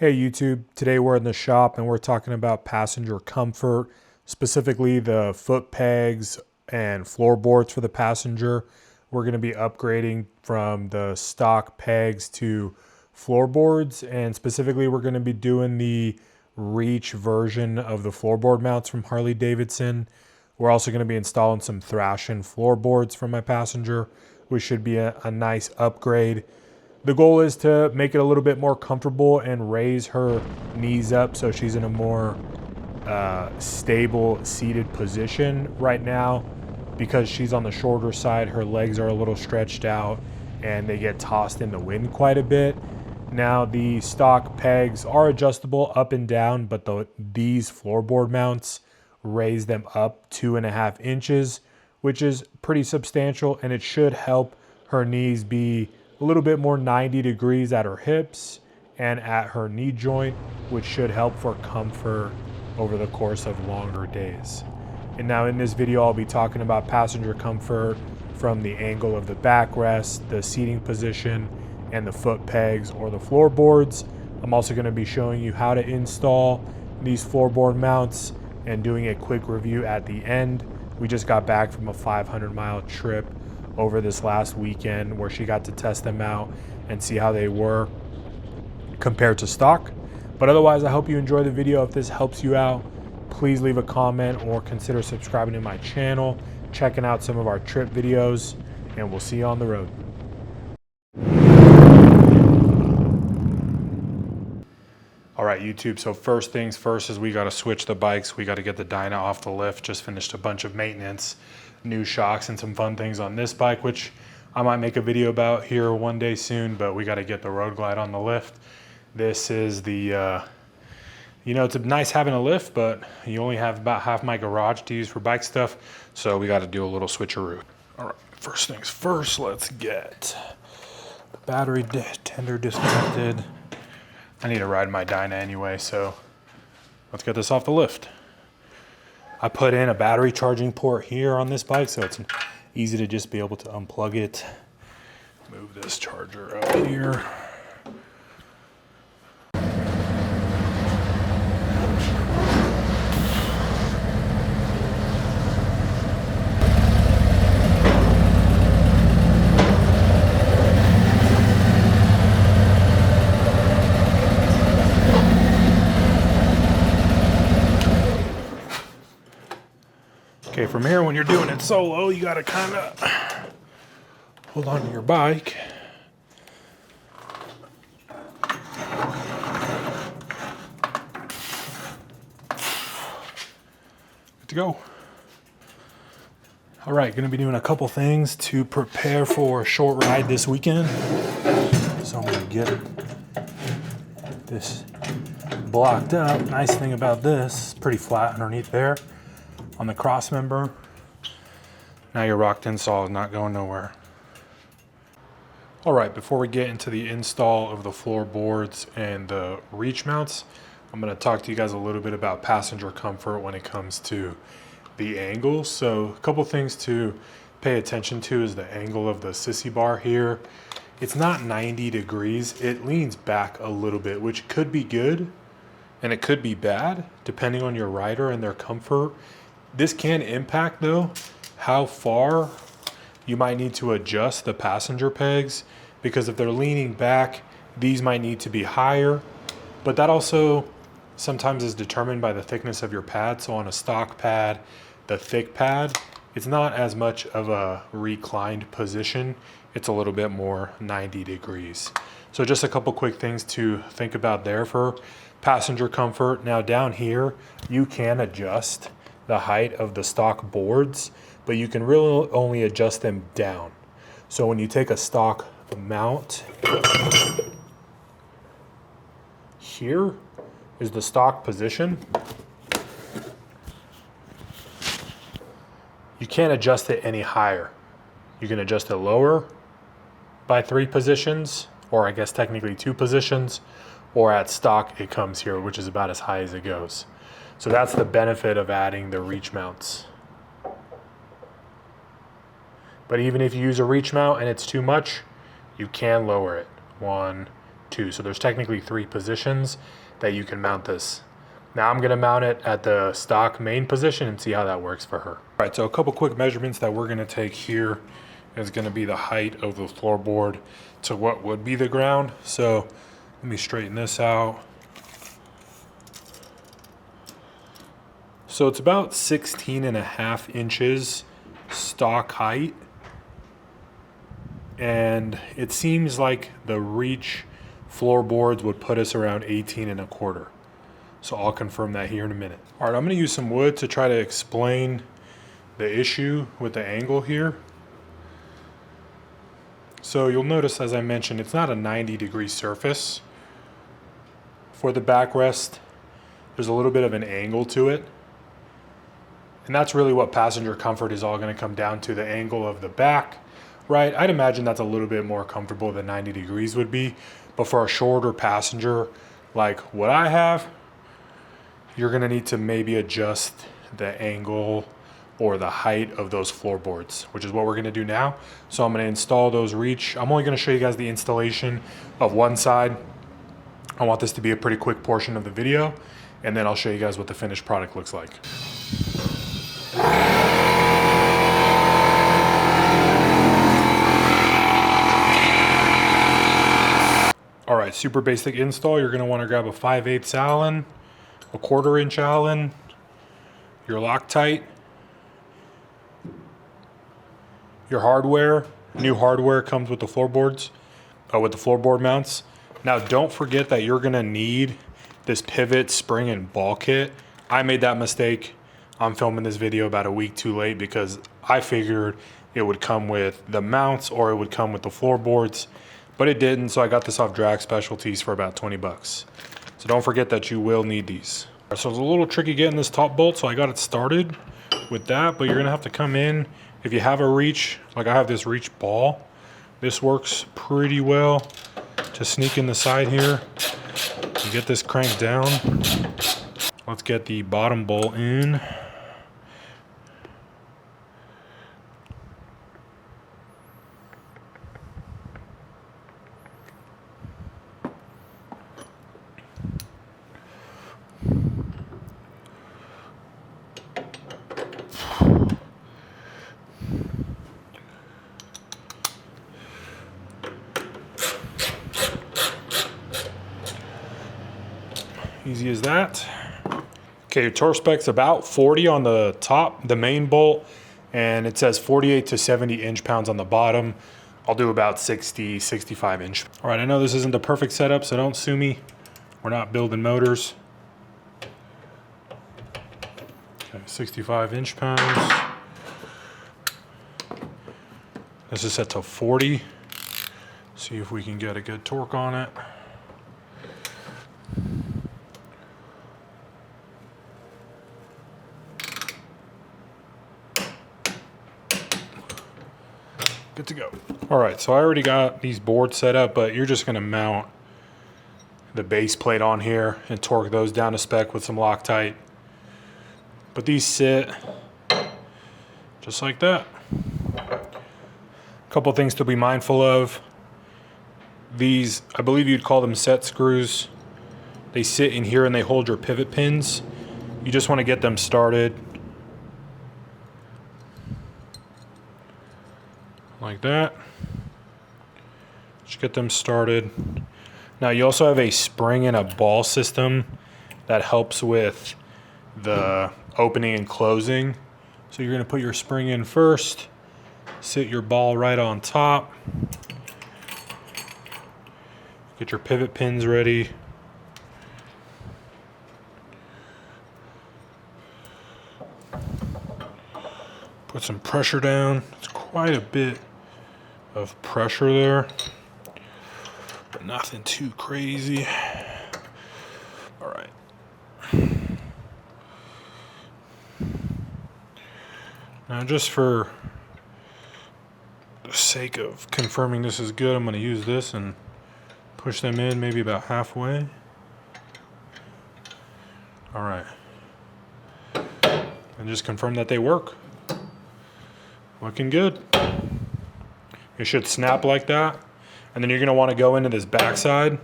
Hey YouTube, today we're in the shop and we're talking about passenger comfort, specifically the foot pegs and floorboards for the passenger. We're going to be upgrading from the stock pegs to floorboards, and specifically we're going to be doing the reach version of the floorboard mounts from Harley Davidson. We're also going to be installing some Thrashin floorboards for my passenger, which should be a nice upgrade. The goal is to make it a little bit more comfortable and raise her knees up so she's in a more stable seated position. Right now, because she's on the shorter side, her legs are a little stretched out and they get tossed in the wind quite a bit. Now the stock pegs are adjustable up and down, but these floorboard mounts raise them up 2.5 inches, which is pretty substantial, and it should help her knees be a little bit more 90 degrees at her hips and at her knee joint, which should help for comfort over the course of longer days. And now in this video, I'll be talking about passenger comfort from the angle of the backrest, the seating position, and the foot pegs or the floorboards. I'm also going to be showing you how to install these floorboard mounts and doing a quick review at the end. We just got back from a 500-mile trip over this last weekend where she got to test them out and see how they were compared to stock. But otherwise, I hope you enjoy the video. If this helps you out, please leave a comment or consider subscribing to my channel, checking out some of our trip videos, and we'll see you on the road. All right, YouTube, so first things first is we got to switch the bikes. We got to get the dyno off the lift. Just finished a bunch of maintenance, new shocks, and some fun things on this bike, which I might make a video about here one day soon, but we got to get the Road Glide on the lift. This is the, it's nice having a lift, but you only have about half my garage to use for bike stuff, so we got to do a little switcheroo. All right, first things first, let's get the battery tender disconnected. I need to ride my dyno anyway, so let's get this off the lift. I put in a battery charging port here on this bike, so it's easy to just be able to unplug it. Move this charger up here. Okay, from here, when you're doing it solo, you gotta kind of hold on to your bike. Good to go. All right, gonna be doing a couple things to prepare for a short ride this weekend. So I'm gonna get this blocked up. Nice thing about this, it's pretty flat underneath there. On the cross member. Now your rocked install is not going nowhere. All right, before we get into the install of the floorboards and the reach mounts, I'm going to talk to you guys a little bit about passenger comfort when it comes to the angle. So a couple things to pay attention to is the angle of the sissy bar here. It's not 90 degrees. It leans back a little bit, which could be good and it could be bad depending on your rider and their comfort. This can impact, though, how far you might need to adjust the passenger pegs, because if they're leaning back, these might need to be higher. But that also sometimes is determined by the thickness of your pad. So on a stock pad, the thick pad, it's not as much of a reclined position. It's a little bit more 90 degrees. So just a couple quick things to think about there for passenger comfort. Now down here, you can adjust the height of the stock boards, but you can really only adjust them down. So when you take a stock mount, here is the stock position. You can't adjust it any higher. You can adjust it lower by 3 positions, or I guess technically 2 positions, or at stock it comes here, which is about as high as it goes. So that's the benefit of adding the reach mounts. But even if you use a reach mount and it's too much, you can lower it. 1, 2. So there's technically 3 positions that you can mount this. Now I'm gonna mount it at the stock main position and see how that works for her. All right, so a couple quick measurements that we're gonna take here is gonna be the height of the floorboard to what would be the ground. So let me straighten this out. So it's about 16.5 inches stock height. And it seems like the reach floorboards would put us around 18.25. So I'll confirm that here in a minute. All right, I'm gonna use some wood to try to explain the issue with the angle here. So you'll notice, as I mentioned, it's not a 90-degree surface. For the backrest, there's a little bit of an angle to it. And that's really what passenger comfort is all gonna come down to, the angle of the back, right? I'd imagine that's a little bit more comfortable than 90 degrees would be. But for a shorter passenger like what I have, you're gonna need to maybe adjust the angle or the height of those floorboards, which is what we're gonna do now. So I'm gonna install those reach. I'm only gonna show you guys the installation of one side. I want this to be a pretty quick portion of the video, and then I'll show you guys what the finished product looks like. All right, super basic install. You're gonna wanna grab a 5/8 Allen, a 1/4 inch Allen, your Loctite, your hardware. New hardware comes with the floorboards, with the floorboard mounts. Now don't forget that you're gonna need this pivot, spring, and ball kit. I made that mistake. I'm filming this video about a week too late because I figured it would come with the mounts or it would come with the floorboards, but it didn't, so I got this off Drag Specialties for about 20 bucks. So don't forget that you will need these. So it's a little tricky getting this top bolt, so I got it started with that, but you're gonna have to come in. If you have a reach, like I have this reach ball, this works pretty well to sneak in the side here and get this cranked down. Let's get the bottom bolt in. Easy as that. Okay, your torque spec's about 40 on the top, the main bolt, and it says 48 to 70 inch-pounds on the bottom. I'll do about 60, 65 inch. All right, I know this isn't the perfect setup, so don't sue me. We're not building motors. Okay, 65 inch-pounds. This is set to 40. See if we can get a good torque on it. Good to go. All right, so I already got these boards set up, but you're just gonna mount the base plate on here and torque those down to spec with some Loctite. But these sit just like that. A couple things to be mindful of. These, I believe you'd call them set screws. They sit in here and they hold your pivot pins. You just wanna get them started like that. Just get them started. Now you also have a spring and a ball system that helps with the opening and closing. So you're gonna put your spring in first, sit your ball right on top, get your pivot pins ready. Put some pressure down. It's quite a bit of pressure there, but nothing too crazy. All right. Now, just for the sake of confirming this is good, I'm going to use this and push them in maybe about halfway. All right. And just confirm that they work. Looking good. It should snap like that. And then you're gonna wanna go into this backside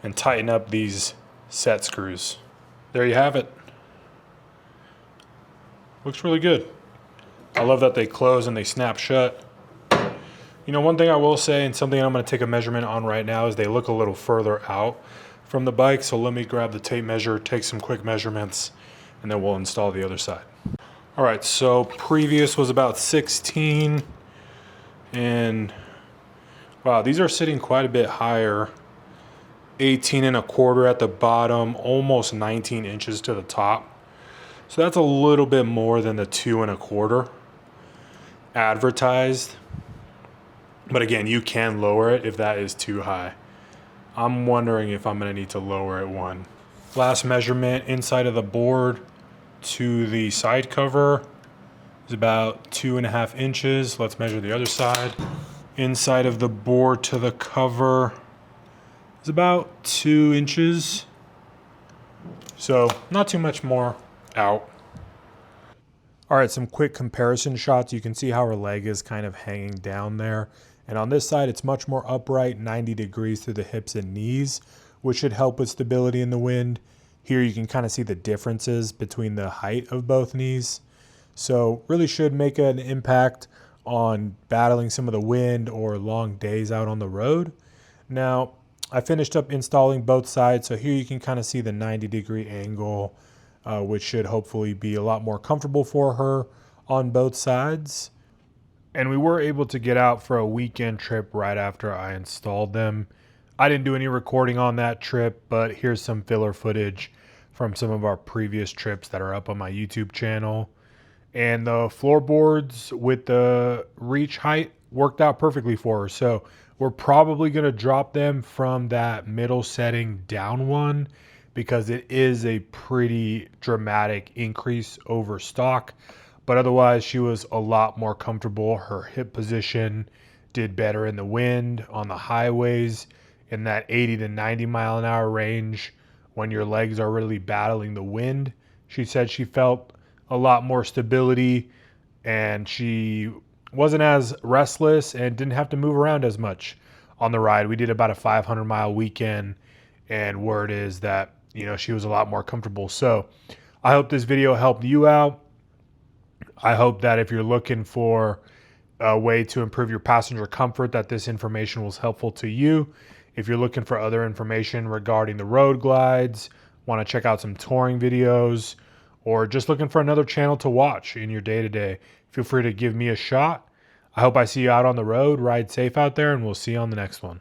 and tighten up these set screws. There you have it. Looks really good. I love that they close and they snap shut. You know, one thing I will say, and something I'm going to take a measurement on right now, is they look a little further out from the bike. So let me grab the tape measure, take some quick measurements, and then we'll install the other side. All right, so previous was about 16, and wow, these are sitting quite a bit higher. 18.25 at the bottom, almost 19 inches to the top. So that's a little bit more than the 2.25 advertised. But again, you can lower it if that is too high. I'm wondering if I'm gonna need to lower it one. Last measurement inside of the board to the side cover is about 2.5 inches. Let's measure the other side. Inside of the board to the cover is about 2 inches. So not too much more out. All right, some quick comparison shots. You can see how her leg is kind of hanging down there. And on this side, it's much more upright, 90 degrees through the hips and knees, which should help with stability in the wind. Here you can kind of see the differences between the height of both knees. So really should make an impact on battling some of the wind or long days out on the road. Now, I finished up installing both sides. So here you can kind of see the 90-degree angle, which should hopefully be a lot more comfortable for her on both sides. And we were able to get out for a weekend trip right after I installed them. I didn't do any recording on that trip, but here's some filler footage from some of our previous trips that are up on my YouTube channel. And the floorboards with the reach height worked out perfectly for her. So we're probably going to drop them from that middle setting down one, because it is a pretty dramatic increase over stock. But otherwise, she was a lot more comfortable. Her hip position did better in the wind, on the highways, in that 80 to 90 mile an hour range when your legs are really battling the wind. She said she felt a lot more stability, and she wasn't as restless and didn't have to move around as much on the ride. We did about a 500-mile weekend, and word is that, you know, she was a lot more comfortable. So I hope this video helped you out. I hope that if you're looking for a way to improve your passenger comfort, that this information was helpful to you. If you're looking for other information regarding the road glides, want to check out some touring videos, or just looking for another channel to watch in your day-to-day, feel free to give me a shot. I hope I see you out on the road. Ride safe out there, and we'll see you on the next one.